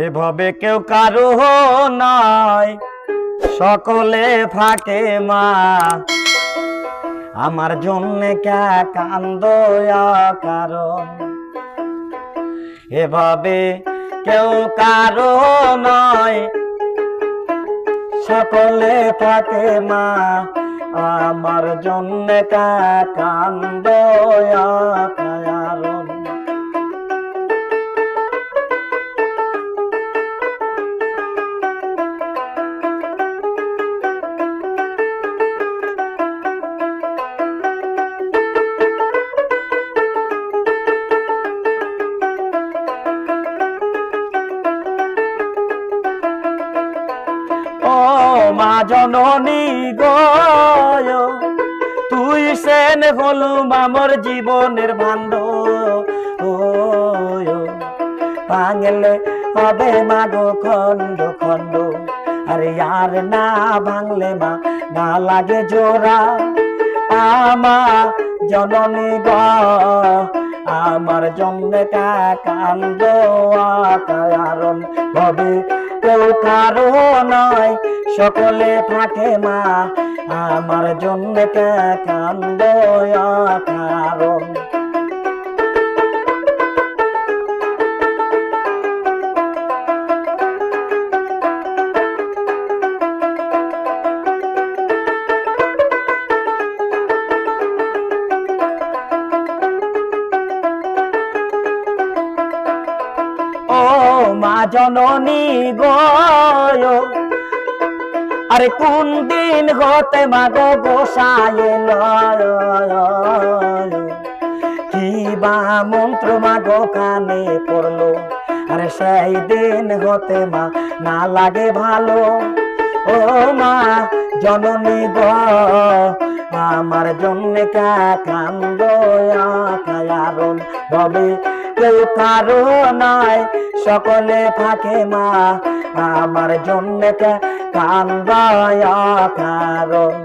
এভাবে কেউ কারো নয়, সকলে থাকে মা। আমার জন্য কে কান্দো কারণ, এভাবে কেউ কারো নয়, সকলে থাকে মা। আমার জন্য কে কান্দো কারণ। মা জননী গো, তুই সেন হলুম আমার জীবনের ভাণ্ড। ভাঙলে হবে মা গো খন্ড খন্ড, আরে আর না ভাঙলে মা না লাগে জোড়া। আমা জননী গো, আমার জন্য কান্দ কারণ, ভাবে কেউ কারো নয়, সকলে থাকে মা। আমার জন্য কান্দ কারণ। মা জননী গো, আরে কোন দিন হতে মা গো গোসাই কি বা মন্ত্র মা গো কানে পড়লো, আরে সেই দিন হতে মা না লাগে ভালো। ও মা জননী গো, আমার জন্য কান্দ কারণ, ভাবে কেউ কারো নয়, সকলে থাকে মা। আমার জন্য কান্দ কারণ।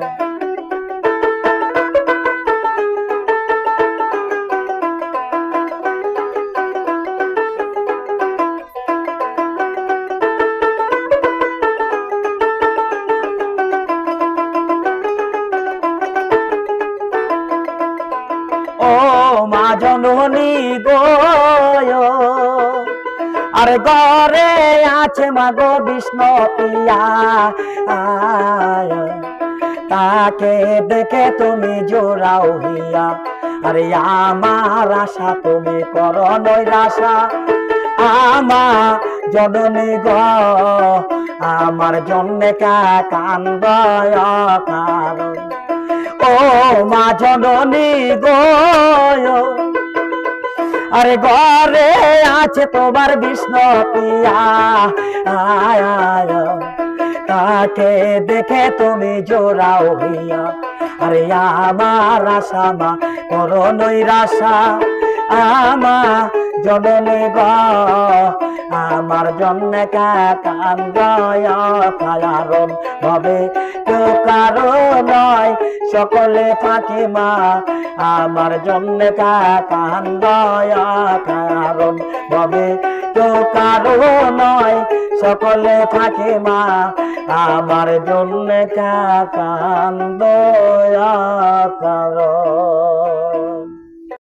ও মা জননী গো, আর ঘরে আছে মা গো বিষ্ণু পিয়া, তাকে দেখে তুমি জোড়াও হইয়া। আরে আমার আশা তুমি করো নৈরাশা। আমা জননী গো, আমার জন্য কান্দ কারণ। ও মা জননী গো, আরে ঘরে আছে তোমার বিষ্ণু পিয়া, তাকে দেখে তুমি জোড়াও হইয়া। আরে আমার আশা মা করো নৈরাশা। আমা জননী গো, আমার জন্য কান্দ কারণ, ভাবে কেউ কারো নয়, সকলে থাকে মা। আমার জন্য কান্দ কারণ, ভাবে কেউ কারো নয়, সকলে থাকে মা। আমার জন্য কান্দ কারণ।